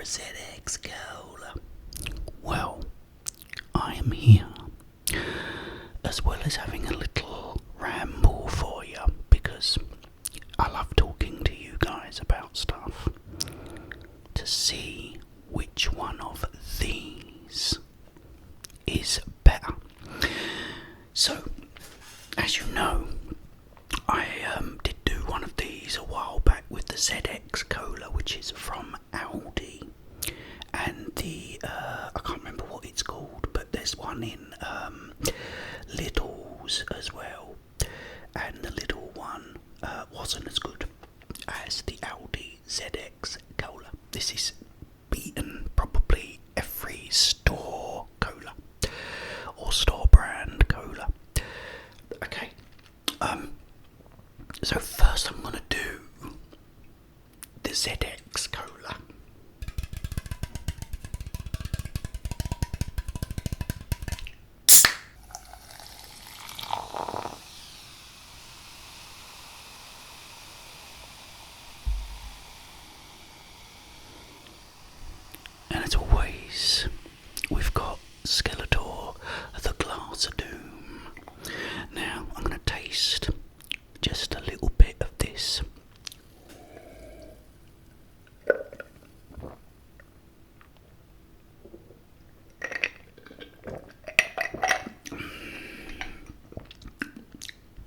a ZX Cola? Well, I am here, as well as having a little ramble for you, because I love talking to you guys about stuff, to see which one of these is better. So, as you know, I did do one of these a while back with the ZX Cola, which is from Aldi, and the I can't remember what it's called, but there's one in Lidl's as well, and the Lidl one wasn't as good as the Aldi ZX Cola. This is beaten probably every store cola or store brand cola. Okay, so first I'm going to do the ZX Cola. And as always, we've got Skeletor, the Glass of Doom. Now I'm going to taste just a little bit of this.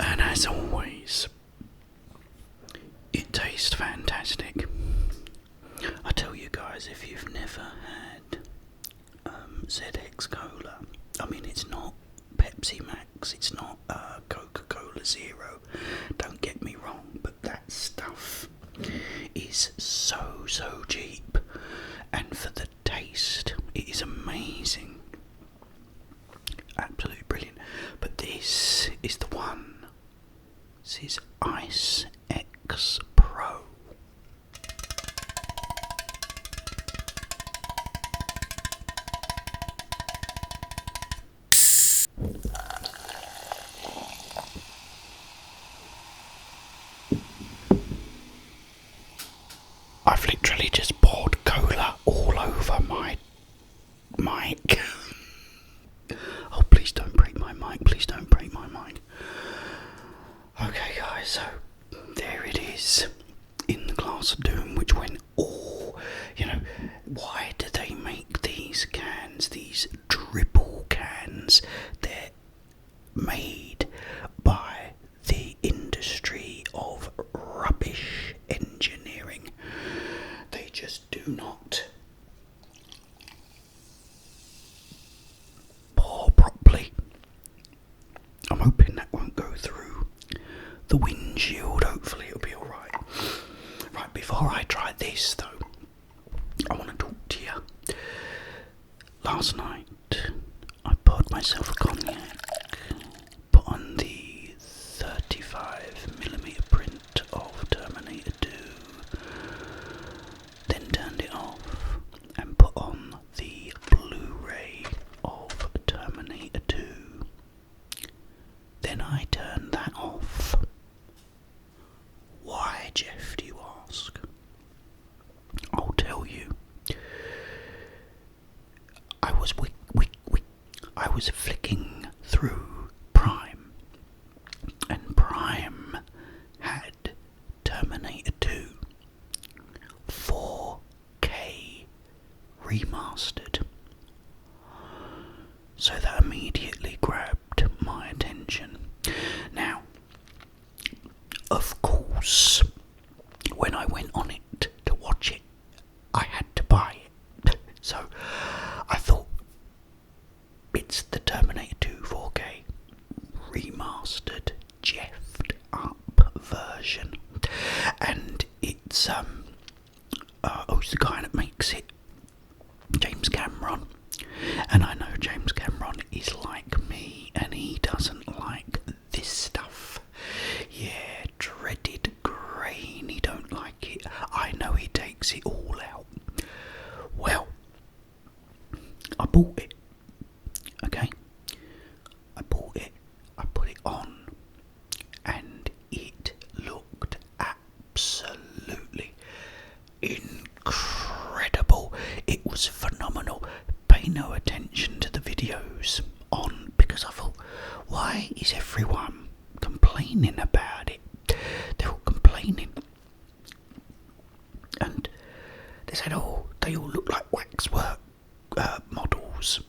And as always, it tastes fantastic. I tell you guys, if you've never had ZX Cola, I mean, it's not Pepsi Max, it's not Coca-Cola Zero, don't get me wrong, but that stuff is so cheap, and for the taste, it is amazing. Absolutely brilliant. But this is the one. This is Ice X Pro. I've literally just poured cola all over my mic. Oh, please don't break my mic, please don't break my mic. Okay guys, so there it is, in the Glass of Doom, which went all, why do they make these cans, these dribble cans? They're made by the industry of rubbish engineering. They just do not pour properly. I'm hoping that won't go through the windshield. Hopefully it'll be alright. Right, before I try this though, I want to talk to you. Last night I poured myself a cognac, put on the 35mm print of Terminator 2, then turned it off and put on the Blu-ray of Terminator 2. Then I turned that off. Why, Jeff, do you ask? I'll tell you. I was flicking through Prime, and Prime had Terminator 2 4K remastered. So that immediately grabbed my attention. Now, of course, when I went on it to watch it, I had to buy it. So I thought, it's the Terminator 2 4K remastered, jeffed up version, and it's who's the guy that makes it? James Cameron. And I know James Cameron is like me, and he doesn't like this stuff. Yeah, dreaded grain, he don't like it. I know he takes it all out. Well, I bought it. Okay, I bought it, I put it on, and it looked absolutely incredible. was phenomenal. Pay no attention to the videos on, because I thought, why is everyone complaining about it? They're all complaining. And they said, oh, they all look like waxwork models.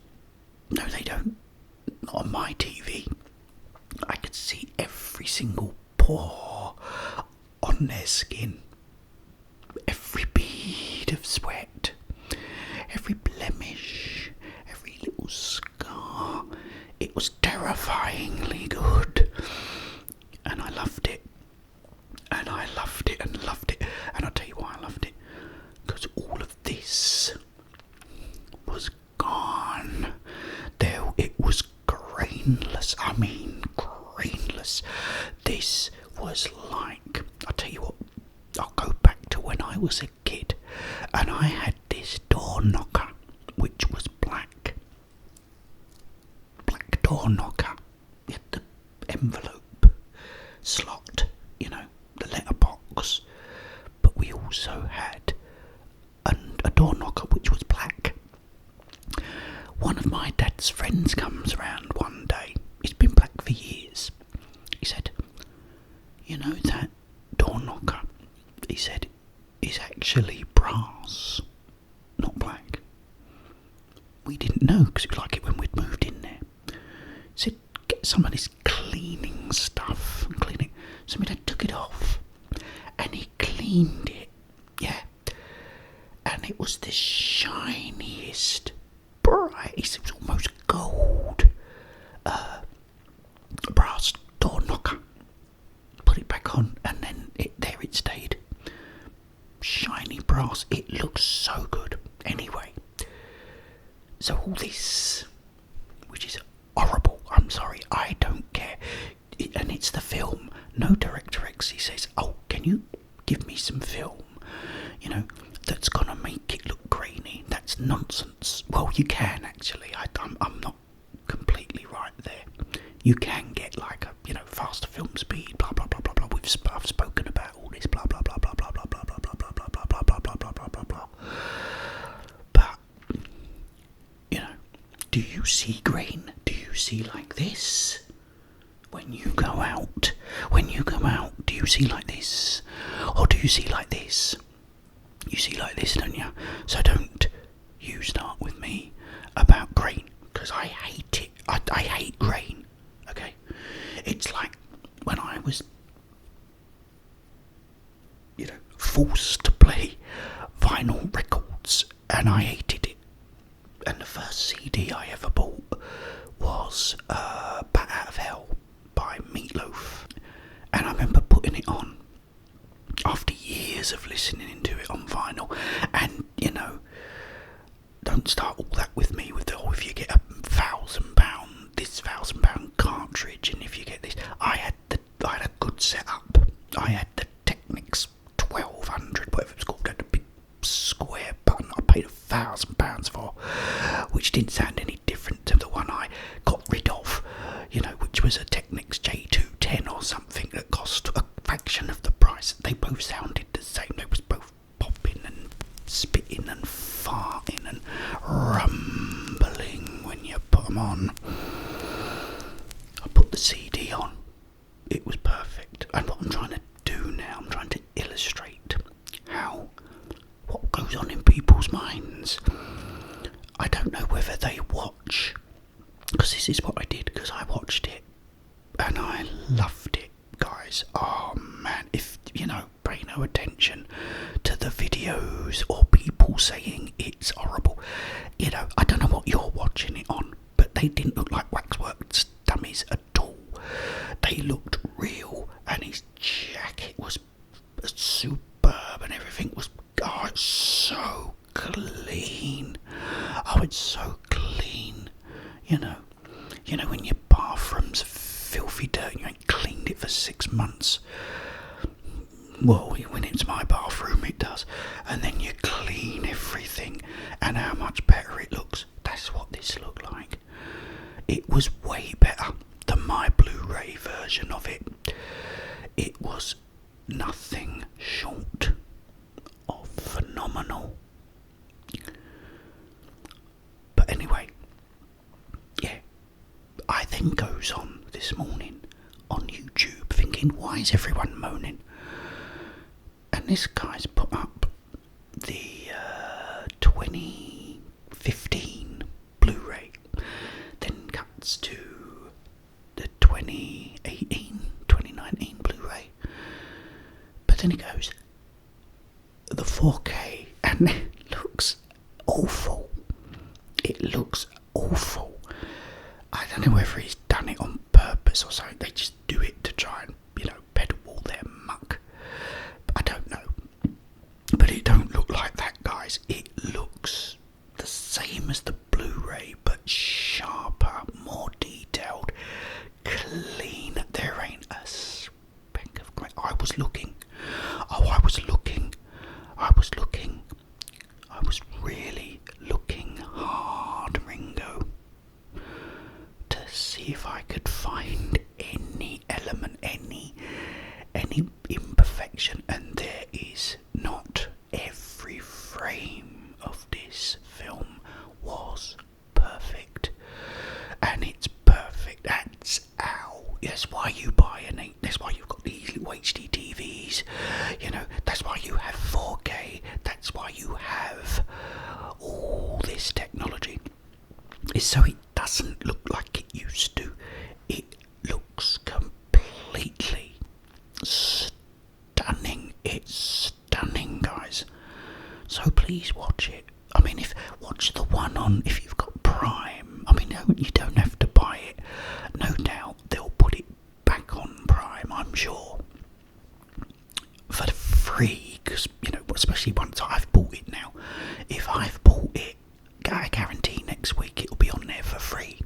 No, they don't. Not on my TV. I could see every single pore on their skin. Every bead of sweat. Every blemish. Every little scar. It was terrifyingly good. And I loved it. And I loved it and loved it. And I'll tell you why I loved it. Because all of this was gone. It was grainless. I mean, grainless. This was like, I'll tell you what, I'll go back to when I was a kid and I had this door knocker which was black door knocker. You had the envelope slot, you know, the letterbox, but we also had a door knocker which was black. One of my dad's friends comes round one day. It's been black for years. He said, you know that door knocker, he said, is actually brass, not black. We didn't know because it was like it when we'd moved in there. He said, get some of this cleaning stuff and clean it. So my dad took it off and he cleaned it, yeah. And it was the shiniest, brightest, it was almost gold, brass door knocker. Put it back on and then there it stayed. Shiny brass, it looks so good. Anyway, so all this, which is horrible, I'm sorry, I don't care. And it's the film. No Director X, he says, oh, can you give me some film, you know, that's gonna make it look grainy? That's nonsense. Well, you can actually. I'm not completely right there. You can get like a, you know, faster film speed, blah blah blah blah blah. I've spoken about all this, blah blah blah blah blah blah blah blah blah blah blah blah blah blah blah blah blah blah blah. But you know, do you see grain? Do you see like this? When you go out, do you see like this? Or do you see like this? You see like this, don't you? So don't you start with me about grain, because I hate it. I hate grain, okay? It's like when I was, you know, forced to play vinyl records and I hated it. And the first CD I ever bought was Bat Out of Hell by Meatloaf. And I remember putting it on after years of listening to it on vinyl. And, you know, don't start all that with me with the, oh, if you get this £1,000 cartridge, and if you get this, I had a good setup. I had the Technics 1200, whatever it was called, had a big square button I paid £1,000 for, which didn't sound any different to the one I got rid of, you know, which was a Technics J210 or something that cost a fraction of the price. They both sounded the same. They was both popping and spitting and farting and rumbling when you put them on. I put the CD on. It was perfect. And what I'm trying to do now, I'm trying to illustrate what goes on in people's minds. I don't know whether they watch, because this is what I did, because I watched it and I loved it, guys. Oh man, if you know, pay no attention to the videos or people saying it's horrible. You know, I don't know what you're watching it on, but they didn't look like waxwork dummies at all. They looked real, and his jacket was superb, and everything was, oh, it's so clean. Oh, it's so clean. You know when your bathroom's filthy dirt and you ain't cleaned it for 6 months. Well, when it's my bathroom, it does. And then you clean everything, and how much better it looks. That's what this looked like. It was way better than my Blu-ray version of it. It was nothing short of phenomenal. anyway, yeah, I then goes on this morning on YouTube thinking, why is everyone moaning? And this guy's put up the 2015 Blu-ray, then cuts to the 2019 Blu-ray, but then it goes the 4K, and it looks awful. It looks awful. I don't know whether he's done it on purpose or something. They just do it to try and, pedal their muck. I don't know. But it don't look like that, guys. It looks the same as the Blu-ray, but sharper, more detailed, clean. There ain't a speck of grey. I was really looking hard, Ringo, to see if I could find any element, any imperfection, and there is not. Every frame of this film was perfect, and it's perfect. That's why you buy that's why you've got these little HD TVs, that's why you have 4K, that's why you have all this technology. It's so it doesn't look like it used to. It looks completely stunning. It's stunning, guys. So please watch it. Watch the one on, if you've got Prime. You don't have to buy it. No doubt they'll put it back on Prime, I'm sure, for free, because, especially once I've bought it now. If I've bought it, I guarantee next week it'll be on there for free,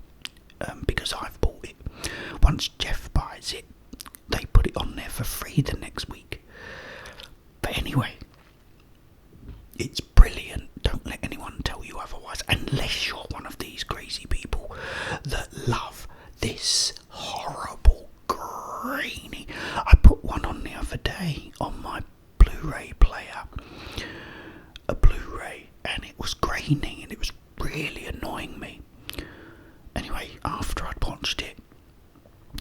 because I've bought it. Once Jeff buys it, they put it on there for free the next week. But anyway, it's brilliant. Don't let anyone tell you otherwise, unless you're one of these crazy people that love this horrible grainy. I put one on the other day on my Blu-ray player, a Blu-ray, and it was graining and it was really annoying me. Anyway, after I'd watched it,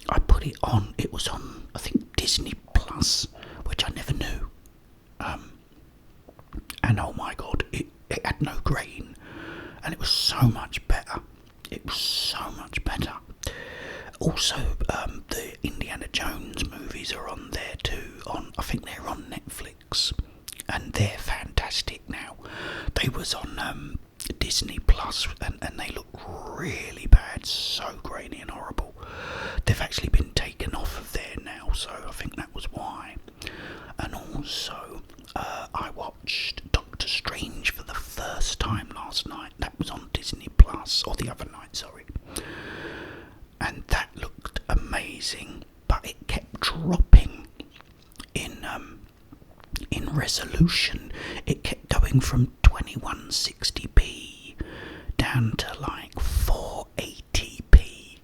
I put it on. It was on, I think, Disney Plus, which I never knew. And oh my god, it had no grain, and it was so much better. It was so much better. Also, the Indiana Jones movies are on there too. I think they're on Netflix, and they're fantastic now. They was on Disney Plus, and they look really bad, so grainy and horrible. They've actually been taken off of there now, so I think that was why. And also, I watched Doctor Strange for the first time last night. That was on Disney Plus, or the other night, sorry. And that looked amazing, but it kept dropping in resolution. It kept going from 2160p down to like 480p.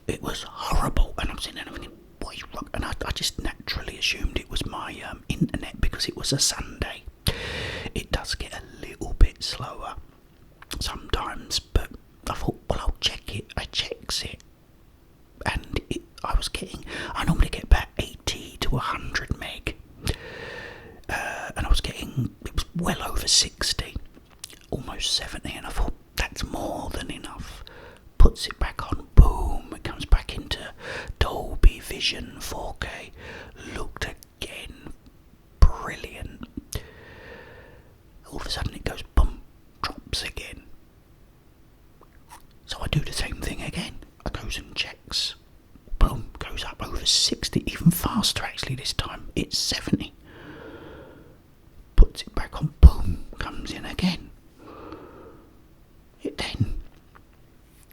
It was horrible, and I'm sitting there thinking, what is wrong? And I just naturally assumed it was my internet, because it was a Sunday. It does get a little bit slower sometimes, but I thought, well, I'll check it. I checks it, and I normally get about 80 to 100 meg, and it was well over 60, almost 70, and I thought, that's more than enough. Puts it back on, boom, it comes back into Dolby Vision 4K, looked again, brilliant. All of a sudden it goes, boom, drops again. So I do the same thing again. I goes and checks, boom, goes up over 60, even faster actually this time, it's 70. Puts it back on, boom, comes in again. It then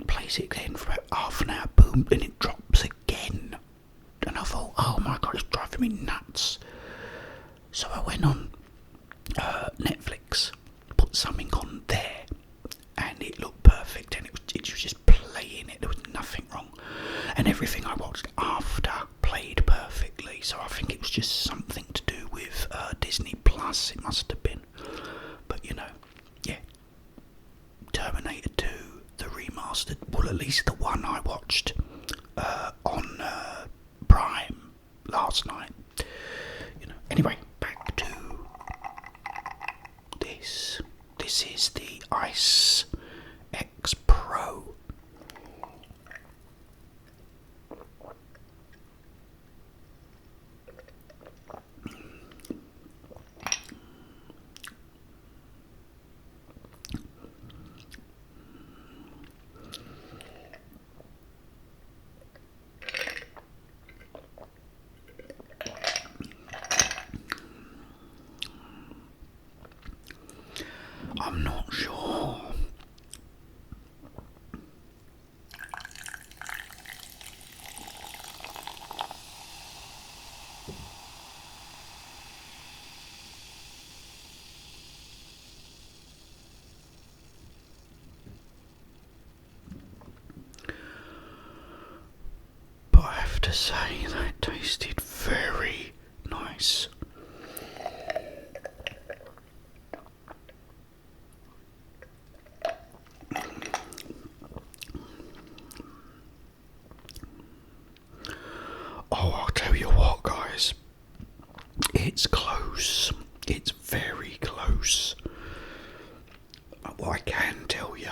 plays it again for about half an hour, boom, and it drops again. And I thought, oh my god, it's driving me nuts. So I went on Netflix, put something on there, and it looked perfect, and it was just playing it. There was nothing wrong, and everything I watched after played perfectly. So I think it was just something to do with Disney Plus. It must have been, but yeah, remastered. Well, at least the one I watched on Prime last night. Anyway, back to this. This is the Ice X Pro. I'm not sure. But I have to say that tasted very nice. Oh, I'll tell you what, guys. It's close. It's very close. What I can tell you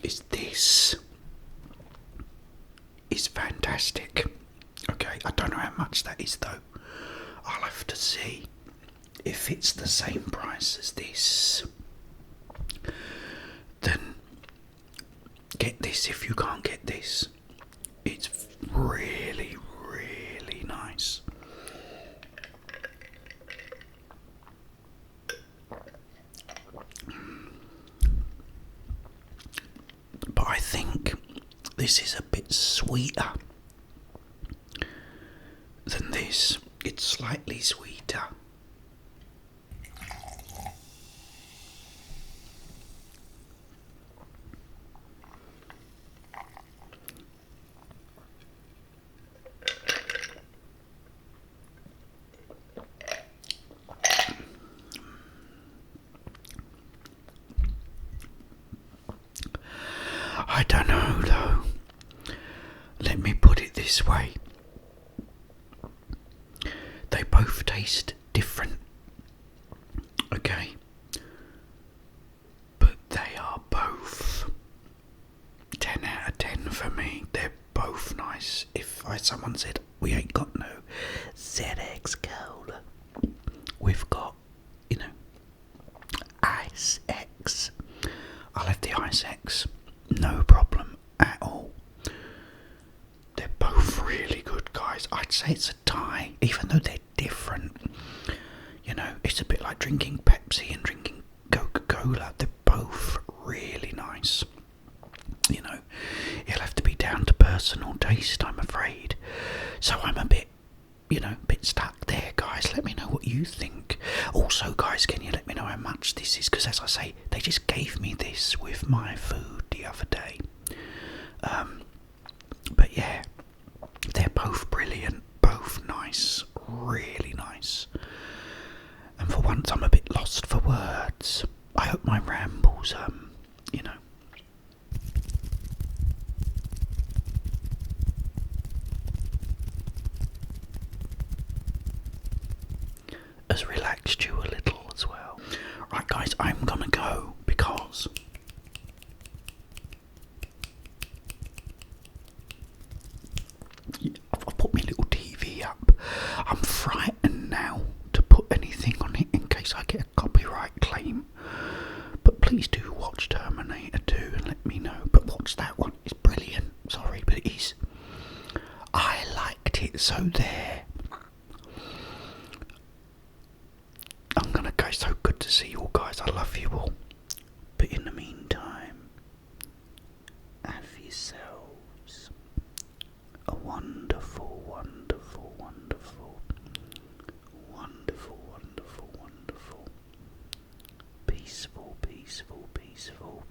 is this is fantastic. Okay, I don't know how much that is though. I'll have to see if it's the same price as this. Then get this if you can't get this. It's really, really nice. But I think this is a bit sweeter than this. It's slightly sweeter. I don't know though. Let me put it this way. They both taste different. Okay. But they are both 10 out of 10 for me. They're both nice. If someone said, we ain't got no ZX Cola, we've got, Ice X. I'll have the Ice X. No problem at all. They're both really good, guys. I'd say it's a tie, even though they're different. It's a bit like drinking Pepsi and drinking Coca-Cola. They're both really nice. It'll have to be down to personal taste, I'm afraid. So I'm a bit stuck there, guys. Let me know what you think. Also, guys, can you let me know how much this is? Because as I say, they just gave me this with my food the other day. But yeah, they're both brilliant, both nice, really nice. And for once, I'm a bit lost for words. I hope my rambles, has relaxed you a little as well. Right, guys, I'm gonna go because I've put my little TV up. I'm frightened now to put anything on it in case I get a copyright claim. But please do watch Terminator 2 and let me know. But watch that one, it's brilliant. Sorry, but it is. I liked it, so there. I'm gonna go. So good to see you all, guys. I love you all. But in the meantime, have yourselves a wonderful, wonderful, wonderful, wonderful, wonderful, wonderful, peaceful, peaceful, peaceful